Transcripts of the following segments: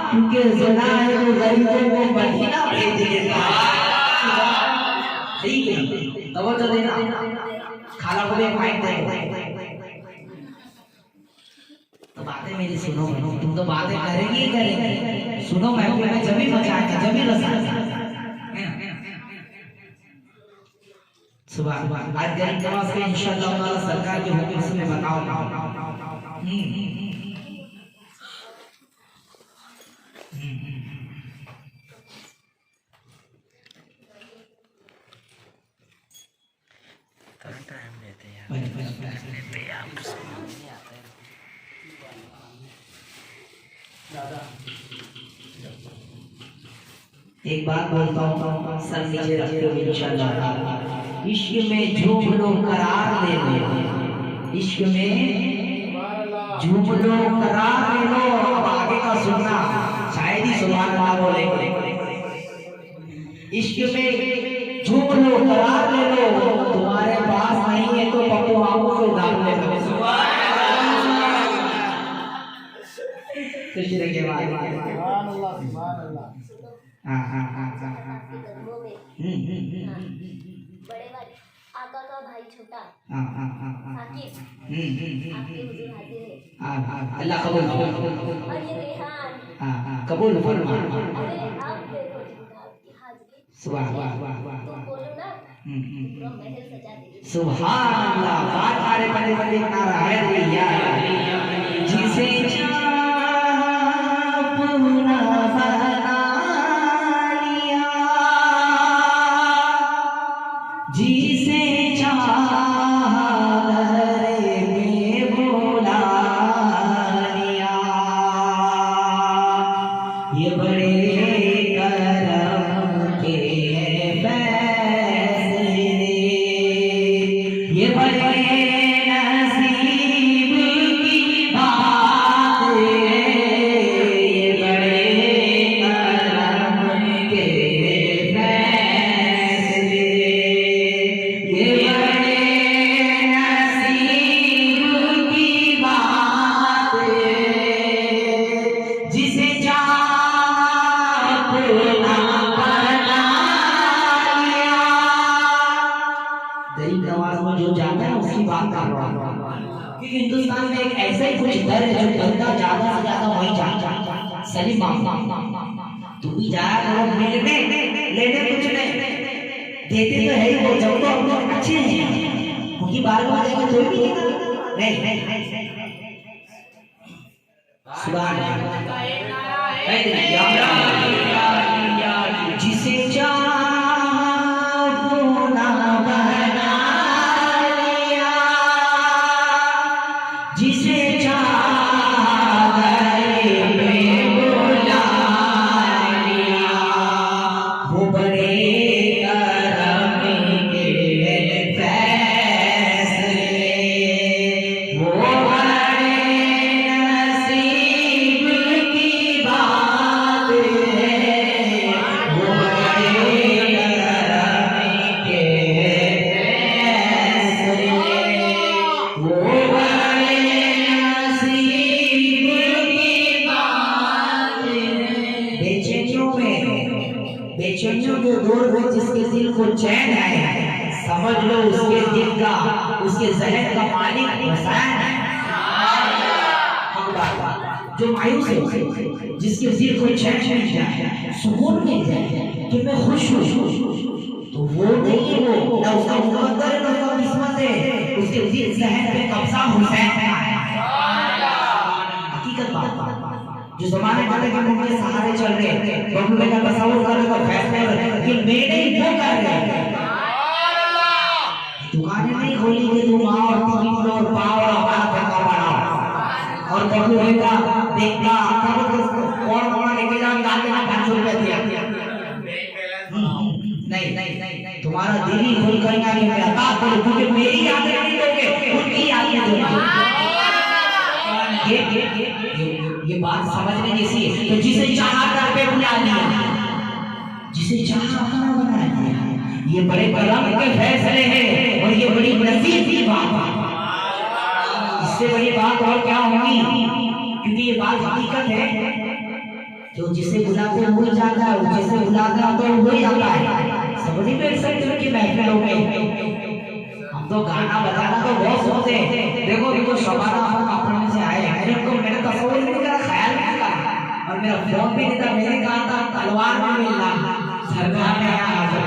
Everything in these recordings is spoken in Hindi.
क्योंकि ज़ना है वो गरीबों को मदीना भेज देता है। ठीक है, तवज्जो देना, खाला को भी फाइन देंगे। तो बातें मेरी सुनो, तुम तो बातें करेंगे ही करेंगे। सुनो महफिल में जमी मचाएंगे, जमी रसाएंगे। सुबह आज गरीब नवाज के इंशाअल्लाह ताला सरकार के हुक्म से मैं बताऊंगा। टाइम लेते हैं एक बात बोलता हूँ, सर नीचे रख लो इंशाअल्लाह। इश्क में झूम लो करार ले लो, इश्क में झूम लो करार ले लो। अब आगे का सुनना, शायद ही सुभान अल्लाह बोले। इश्क में झूम लो करार ले लो, तुम्हारे पास नहीं है तो पप्पू मामू से उधार ले लो। खुश रहिए भाई। हाँ हाँ हाँ हाँ हाँ। बड़े वाले आका का भाई छोटा हाँ हाँ हाँ हाँ। साकिब आपके हुजूर हाजिर है। हाँ हाँ अल्लाह कबूल और ये रेहान। हाँ हाँ कबूल फरमा। अरे आप देखो आपकी हाजिरी। सुभान वाह वाह वाह। तो बोलो ना पूरा महल सजा देगी। सुभान अल्लाह। बात आरे बड़े बड़े नारा है या जिसे जिसे चाह रे में बुला लिया, ये बड़े करम के फैसले, ये बड़े नसीब की बात है, ये बड़े करम के फैसले, ये बड़े नसीब की बात है, जिसे चाह अपना बना लिया। गरीब नवाज में जो जाता है उसकी बात कर रहा हूँ, क्योंकि हिंदुस्तान में एक ऐसा ही कुछ दर है जो बंदा ज्यादा से ज्यादा वहीं जाता। सलीम तू भी जाया करो मिलने, लेने कुछ नहीं, देते तो है ही वो। जब तो हम लोग अच्छे हैं, उनकी बात मानेंगे तो भी नहीं। सुभान अल्लाह। जिसे चाह अपना बना लिया, जिसे चाह गले में बुला लिया, वो बड़े करम के फैसले, वो बड़े नसीब की बात है, वो बड़े करम के फैसले, वो बड़े नसीब की बात है। बेचैनियों के दौर में जिसके दिल को चैन है, समझ लो उसके दिल का, उसके जहन का मालिक हुसैन है। जो मायूस है, जिसके दिल को चैन मिल जाए, सुकून मिल जाए कि मैं खुश हूँ, तो वो नहीं है, वो ना उसका मुकद्दर है ना उसका किस्मत है, उसके दिल जहन पे कब्जा हुसैन का है। हकीकत बात जो जमाने वाले के मुंह के सहारे चल रहे हैं, बबलू का तस्वीर करने का फैसला कि मैंने ही वो कर दिया। दुकानें नहीं खोली कि तुम आओ और टिकट लो और पाओ और हमारा धंधा बढ़ाओ, और बबलू का देखना कौन कौन लेके जाओ, गाते में 500 रुपए दिया। नहीं नहीं नहीं, तुम्हारा दिल ही खुल कर ना मैं अता करूं, क्योंकि मेरी यादें नहीं दोगे, उनकी यादें दोगे। ये बात समझने जैसी है। तो जिसे चाहा घर पे बुला लिया, जिसे चाहा अपना बना लिया, ये बड़े करम के फैसले हैं और ये बड़ी नसीब की बात है। इससे बड़ी बात और क्या होगी, क्योंकि ये बात हकीकत है जो जिसे बुलाते हैं वही जाता है, जिसे बुलाते हैं तो वही आता है। सब नहीं बैठ सकते उनकी महफिलों में। हम तो गाना बजाना तो बहुत सुनते हैं। देखो देखो शबाना अपने से आए हैं, इनको मैंने तस्वीर नहीं करा, ख्याल नहीं करा, और मेरा फोन भी नहीं था। मैंने कहा था तलवार में मिलना, सरकार में आते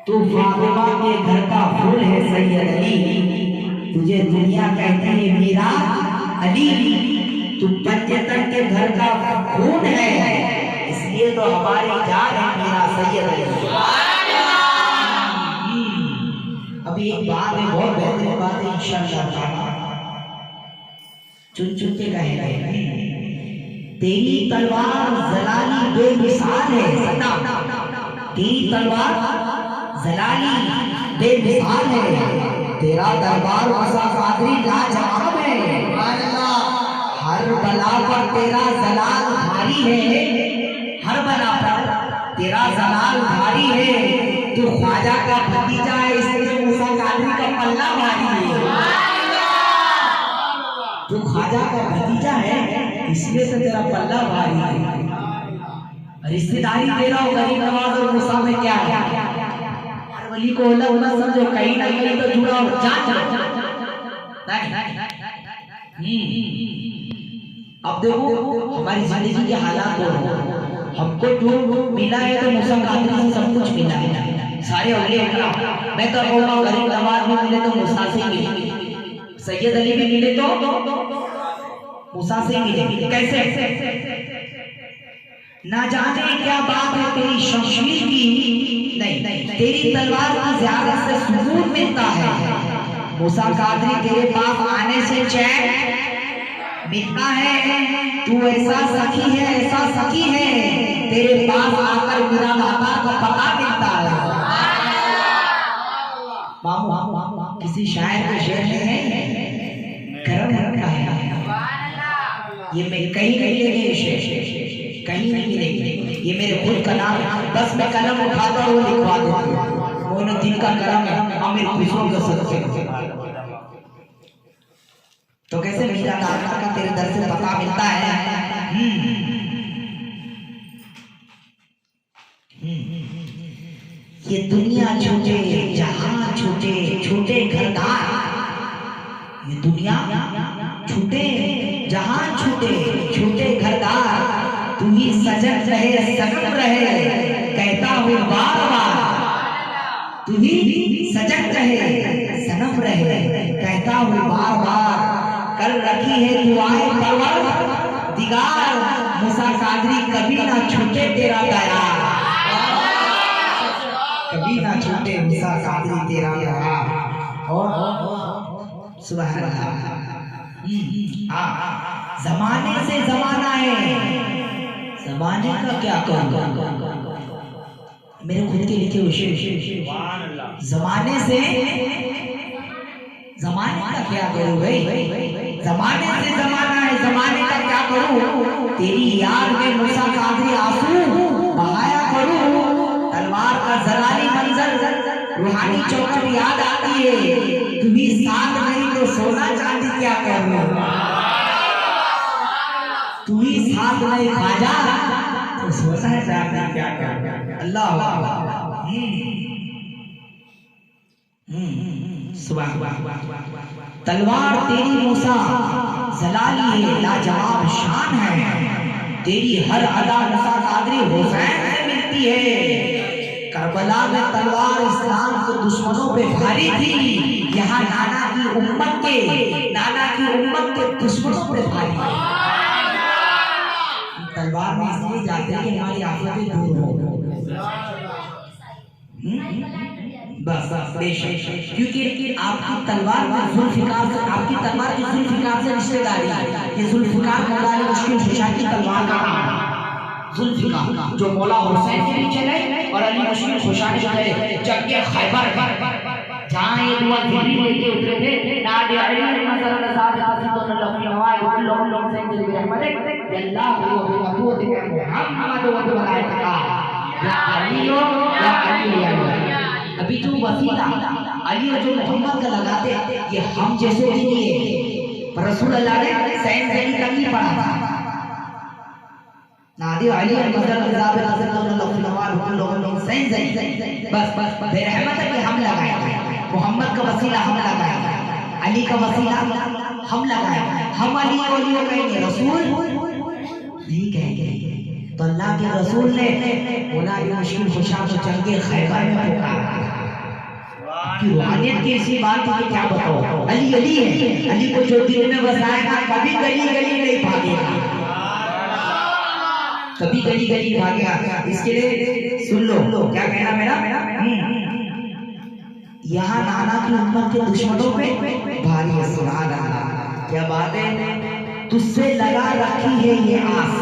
तू फातिमा के घर का फूल है सैयद अली, तुझे दुनिया कहती है मेरा अली। तू पंचतन के घर का खून है, इसलिए तो हमारी जान है मेरा सैयद अली। अभी एक बात है, बहुत बेहतरीन बात है, इंशाअल्लाह चुन चुन के कहेगा। तेरी तलवार जलाली बेमिसाल है सदा, तेरी तलवार जलाली बेमिसाल है, तेरा दरबार मुसा कादरी लाजवाब है। हर बला पर तेरा जलाल भारी है, हर बला पर तेरा जलाल भारी है। तू ख्वाजा का भतीजा है, इसलिए मुसा कादरी का पल्ला भारी है। तू ख्वाजा का भतीजा है, इसलिए तो तेरा पल्ला भारी है। रिश्तेदारी तेरा गरीब नवाज और मुसा में क्या है? वली को अलग मत समझो, कहीं ना कहीं तो जुड़ा हो। अब देखो हमारी जिंदगी के हालात हो, हमको जो मिला है तो मुसा कादरी से सब कुछ मिला है, सारे औलिया। मैं तो कहूँगा गरीब नवाज भी मिले तो मुसा से मिले, सैयद अली भी मिले तो मुसा से मिले। कैसे? ना जाने क्या बात है तेरी शमशीर की, नहीं तेरी तलवार की ज़्यादा से सुकून मिलता है। मूसा कादरी तेरे पास आने से चैन मिलता है। तू ऐसा सखी है, ऐसा सखी है, तेरे पास आकर मेरा दाता का पता मिलता है। मामू किसी शायर के शेर में है, करम रखा है। ये मैं कहीं नहीं लेंगे शेर, कहीं नहीं मिलेंगे, ये मेरे खुद का नाम है। बस मैं कलम उठाता और लिखवा देता हूँ, मोइनुद्दीन का कलम है, आमिर खुशरो के सदके। तो कैसे मेरा दाता का तेरे दर से पता मिलता है। ये दुनिया छूटे, जहां छूटे, छोटे घरदार। ये दुनिया छूटे, जहां छूटे, छोटे घरदार। तू ही सजग रहे, सनम रहे, कहता हूँ बार बार। तू ही सजग रहे, सनम रहे, कहता हूँ बार बार। कर रखी है दुआएं परवर दिगार, मूसा कादरी कभी ना छूटे तेरा दयार, कभी ना छूटे मूसा कादरी तेरा दयार। और सुभान अल्लाह। जमाने से जमाना है, जमाने का क्या करूंगा, मेरे खुद के लिखे हुए। जमाने से जमाने का क्या करूं भाई, जमाने से जमाना है, जमाने का क्या करूं। तेरी याद में मूसा कादरी आंसू बहाया करूं। तलवार का जलाली मंजर, रूहानी चौखट याद आती है। तुम्ही साथ नहीं तो सोना चांदी क्या करूं, तुम्ही साथ नहीं ख्वाजा तो सोना चांदी क्या करूं। अल्लाह तलवार तेरी मूसा जलाली है, लाजवाब शान है। तेरी हर अदा मूसा कादरी हुसैन से मिलती है। करबला में तलवार इस्लाम के दुश्मनों पे भारी थी, यहाँ नाना की उम्मत के दुश्मनों पे भारी। दरबार में इसलिए जाते हैं कि हमारी आफतें दूर हो। बस बेशक, क्योंकि आपकी तलवार में जुल्फिकार से, आपकी तलवार की जुल्फिकार से रिश्तेदारी है। ये जुल्फिकार मौला मुश्किल खुशा की तलवार का नाम है। जुल्फिकार जो मौला हुसैन के पीछे गए और अली मुश्किल खुशा ने गए जंग खैबर, जहां ये दुआ जिब्रील लेके उतरे थे, नादे अली मसलन साहब हसन लफी नवाज उन लोगों से दिल में रहमत अल्लाह व अबू दिखे मोहम्मद व मलाइका या अली या अली। अभी जो वसीला अली और जो मोहम्मद का लगाते ये हम जैसे के लिए, पर रसूल अल्लाह ने सैन सैनी का नहीं पढ़ा था। नादी अली और मसलन साहब हसन लफी नवाज उन लोगों से सैन सैनी बस बेरहमत है कि हम लगाए, मोहम्मद का वसीला हम लगाया, अली का वसीला हम लगाया, हम अली को लियो कहेंगे, रसूल नहीं कहेंगे। तो अल्लाह के रसूल ने मौला मुश्किल खुशा को जंग खैबर में पुकारा कि रूहानियत की इसी बात की क्या बताओ। अली अली है, अली को जो दिल में बसाएगा कभी गली गली नहीं भागेगा, कभी गली गली भागेगा। इसके लिए सुन लो क्या कहना मेरा, यहाँ नाना की उम्मत के दुश्मनों पे भारी है। सुभान अल्लाह, क्या बात है। तुझसे लगा रखी है ये आस,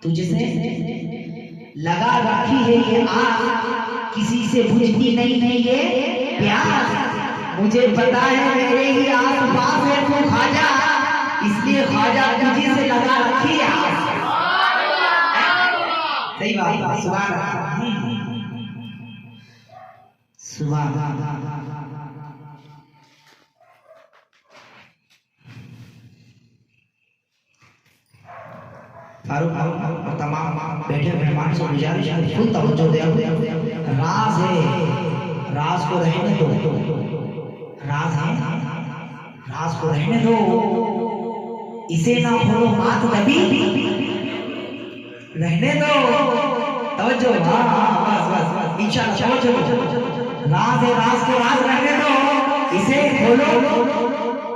तुझसे लगा रखी है ये आस, किसी से बुझती नहीं है ये प्यास। मुझे पता है मेरे ही आस पास है तू ख्वाजा, इसलिए ख्वाजा तुझे से लगा रखी है आस। सही बात, सुभान अल्लाह, सुभान अल्लाह। फारूक और तमाम बैठे मेहमान से गुजारिश है फुल तवज्जो दे। राज है, राज को रहने दो, राज है, राज को रहने दो, इसे ना खोलो बात नबी रहने दो। तवज्जो, बस बस इंशाअल्लाह तवज्जो। राज है, राज को राज रहने दो, इसे खोलो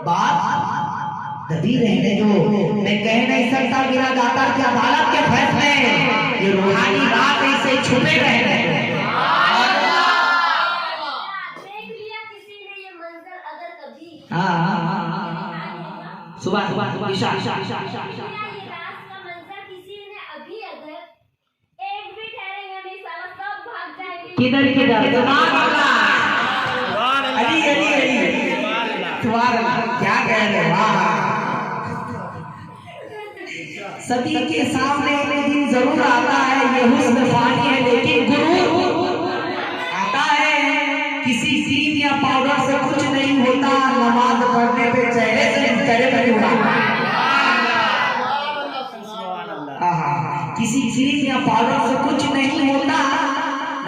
बात नबी रहने दो। मैं कह नहीं सकता मेरा दाता की अदालत के फैसले, ये रूहानी बात इसे छुपे रहने दो। देख लिया किसी ने ये मंजर अगर कभी, सुबह सुबह ईशा ये रात का मंजर किसी ने अभी अगर एक भी ठहरेंगे नहीं, साला सब भाग जाएंगे। किधर किधर, अली अली अली, क्या कह रहे वाह। सभी के सामने एक दिन जरूर आता है, ये हुस्न फानी है लेकिन गुरूर आता है। किसी क्रीम या पाउडर से कुछ नहीं होता, नमाज पढ़ने पे चेहरे से नहीं उड़ाता। किसी क्रीम या पाउडर से कुछ नहीं होता,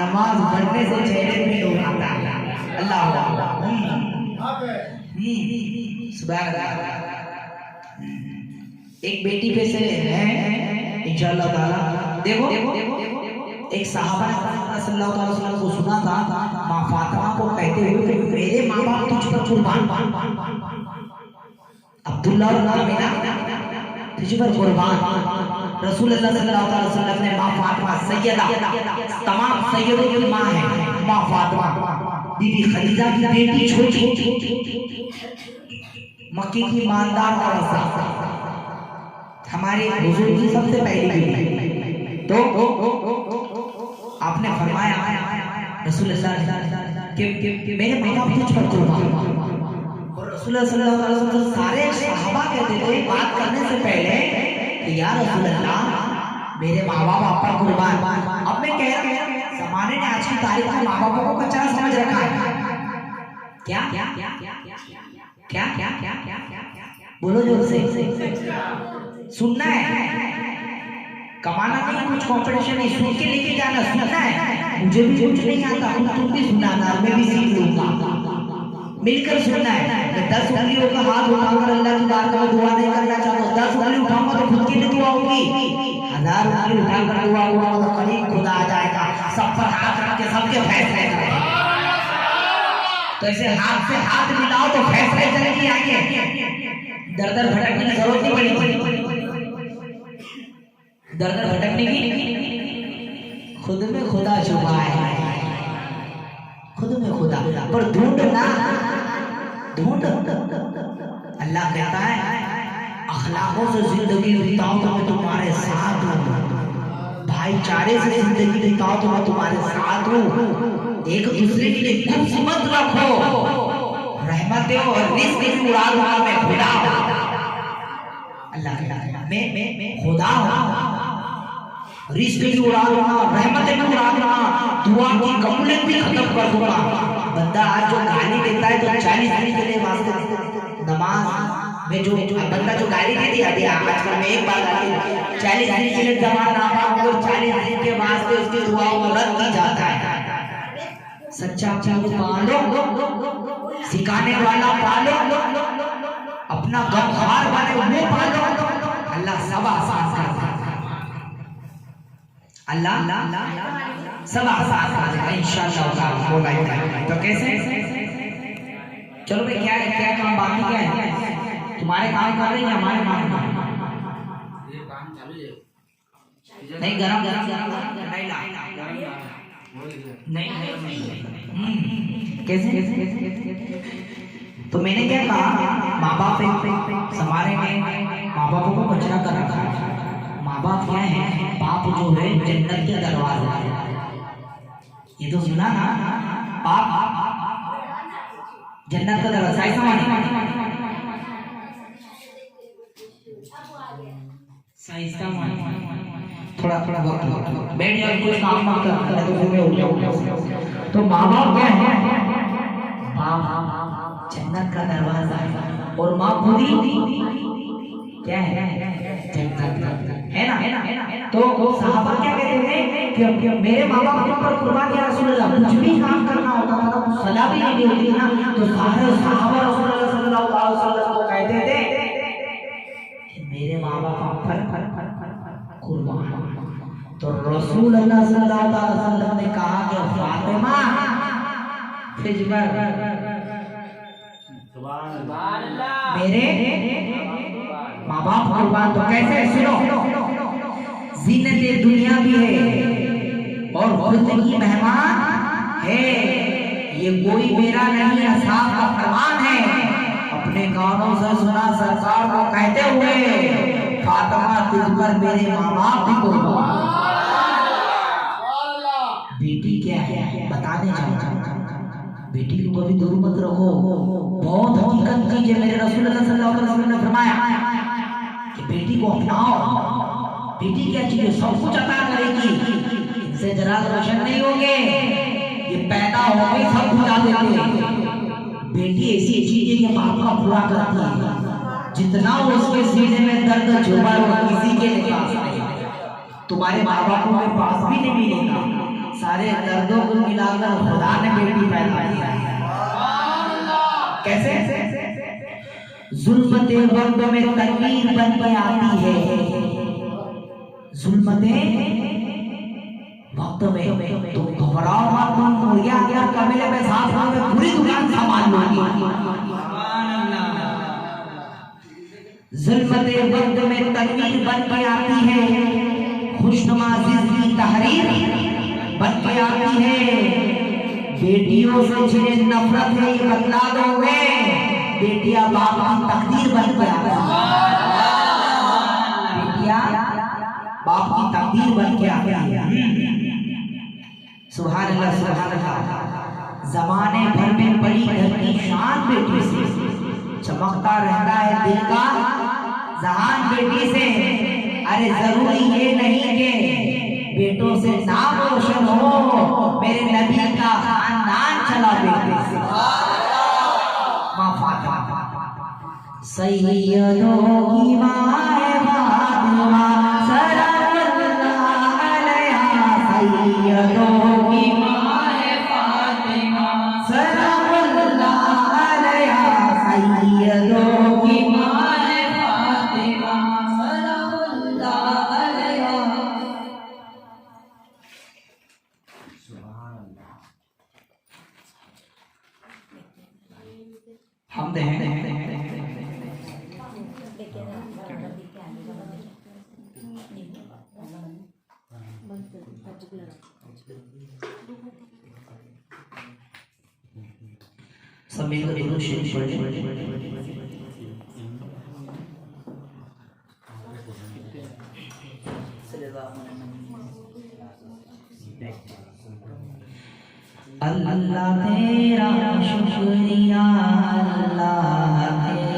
नमाज पढ़ने से चेहरे पे उड़ाता। अल्लाह एक बेटी पे से है इंशाअल्लाह ताला। देखो एक सहाबा सल्लल्लाहु अलैहि वसल्लम को सुना था माँ फातिमा को कहते हुए कि मेरे माँ बाप तुझ पर कुर्बान, अब्दुल्ला और आमिना तुझ पर कुर्बान। रसूलुल्लाह सल्लल्लाहु अलैहि वसल्लम ने माँ फातिमा सैयदा, तमाम सैयदों की माँ है माँ फातिमा, बीबी खदीजा की बेटी छोटी, मक्की की ईमानदार औरत, हमारे हुजूर की सबसे पहली बेटी। तो आपने फरमाया रसूलुल्लाह कि मेरे माँ बाप तुझ पर कुर्बान। और रसूलुल्लाह सल्लल्लाहु अलैहि वसल्लम सारे सहाबा कहते थे बात करने से पहले कि या रसूलुल्लाह मेरे माँ बाप आप पर कुर्बान। अब मैं कह रहा हूँ जमाने ने आज की तारीख में माँ बापों को कचरा समझ रखा है। क्या क्या क्या क्या क्या क्या क्या क्या बोलो जोर से, सुनना है, कमाना नहीं, कुछ कंपटीशन नहीं, सुन के लेके जाना, सुनना है। मुझे भी कुछ नहीं आता, तुम भी सुनाना, मैं भी सीख लूंगा, मिलकर सुनना है। मैं 10 उंगलियों का हाथ उठाकर अल्लाह की बारगाह में दुआ नहीं करना चाहता, 10 उंगली उठाऊंगा तो खुद के लिए दुआ होगी, 1000 उंगली उठाकर दुआ हुआ तो करीब खुदा आ जाएगा, सब पर हाथ रख के सबके फैसले करेगा। तो ऐसे हाथ से हाथ मिलाओ तो फैसले चलेंगे आगे, दर दर भटकने की जरूरत नहीं पड़ेगी। दर दर भटकने की खुद में खुदा छुपा है, खुद में खुदा, पर ढूंढना ढूंढ। अल्लाह कहता है अखलाकों से जिंदगी बिताओ तो मैं तुम्हारे साथ हूँ, भाईचारे से जिंदगी बिताओ तो मैं तुम्हारे साथ हूँ, एक दूसरे के लिए गुप्त मत रखो, रहमत और रिस्क की उड़ा दूंगा मैं खुदा हूँ। अल्लाह मैं खुदा हूँ, रिस्क भी उड़ा दूंगा, रहमत भी उड़ा दूंगा, दुआ की कबूलियत भी खत्म कर दूंगा। बंदा आज जो गाली देता है तो 40 दिन के लिए वास्ते नमाज में जो बंदा जो गाली दे दिया दिया आजकल में एक बार गाली 40 दिन के लिए जमा ना और 40 दिन के वास्ते उसकी दुआओं को रद्द की जाता है। सच्चा चाहू पालो, सिखाने वाला पालो, अपना गमखार बने वो पालो, अल्लाह सब आसान करता है, अल्लाह सब आसान कर देगा इंशाअल्लाह। बोला तो कैसे? चलो भाई क्या क्या काम बाकी क्या है? तुम्हारे काम कर रहे हैं हमारे काम? ये काम चालू है नहीं, गरम गरम नहीं कैसे कैसे तो मैंने क्या कहा, माँ बाप हमारे में माँ बापों को बचना कर रखा है। माँ बाप क्या है? बाप जो है जन्नत के दरवाजा है, ये तो सुना ना, बाप जन्नत का दरवाजा। ऐसा माने थोड़ा थोड़ा बैठ जाओ, कुछ काम मत कर तो फिर मैं उठ जाऊंगा। तो माँ बाप क्या है? बाप जन्नत का दरवाजा है, और माँ पूरी क्या है? जन्नत है ना, है ना, है ना। तो सहाबा क्या कहते थे कि मेरे माँ बाप के ऊपर कुर्बान या रसूल अल्लाह, कुछ भी काम करना होता था तो सलाह भी नहीं होती ना, तो सारे सहाबा रसूल अल्लाह सल्लल्लाहु अलैहि वसल्लम को कहते थे कि मेरे माँ बाप पर कुर्बान। तो रसूल अल्लाह सल्लल्लाहु अलैहि वसल्लम ने कहा कि फातिमा मेरे माँ बाप कुर्बान। तो कैसे? सुनो, जीनत दुनिया भी है और जिंदगी मेहमान है, ये कोई मेरा नहीं असाब का फरमान है। अपने कानों से सुना सरकार को कहते हुए फातिमा तुझ पर मेरे माँ बाप भी कुर्बान। बेटी क्या है बताने जाओ, बेटी को कभी दूर मत रखो, बहुत हकीकत चीज है। मेरे रसूल सल्लल्लाहु अलैहि वसल्लम ने फरमाया कि बेटी को अपनाओ। बेटी क्या चीज है? सब कुछ अता करेगी, इनसे जरा रोशन नहीं होंगे, ये पैदा हो गई सब भुला देते हैं। बेटी ऐसी चीज है कि बाप का पूरा करती है, जितना उसके सीने में दर्द छुपा है वो किसी के पास नहीं, तुम्हारे माँ बापों के पास भी नहीं मिलेगा। सारे दर्दों को मिलाकर खुदा ने बेटी पैदा किया। कैसे? जुल्मते वक्त में तकदीर बन के आती है, जुल्मते वक्त में तुम घबराओ मत, तुम मुर्गिया अगर कमेले में साथ में पूरी दुकान संभाल लोगी। जुल्मते वक्त में तकदीर बन के आती है, खुशनुमा जिंदगी तहरीर बन के आती है। बेटियों से जिन्हें नफरत है ये बतला दोगे, बेटियां बाप की तकदीर बन के आती है, बेटियां बाप की तकदीर बन के आती है। सुभान अल्लाह, सुभान अल्लाह। जमाने भर में बड़ी घर की शान बेटी से, चमकता रहता है दिल का जहान बेटी से। अरे जरूरी ये नहीं के बेटों से नाम रोशन हो, मेरे नबी का खानदान चला बेटे से। माँ फातिमा सैयदों की माँ है फातिमा, सलामुल्लाह अलैहा। सैयदों की माँ है फातिमा, सलामुल्लाह अलैहा। सैयदों की माँ है फातिमा, सलामुल्लाह अलैहा। हम दे सब मिलकर दुरूद शरीफ पढ़ें। अल्लाह तेरा शुक्रिया, अल्लाह तेरा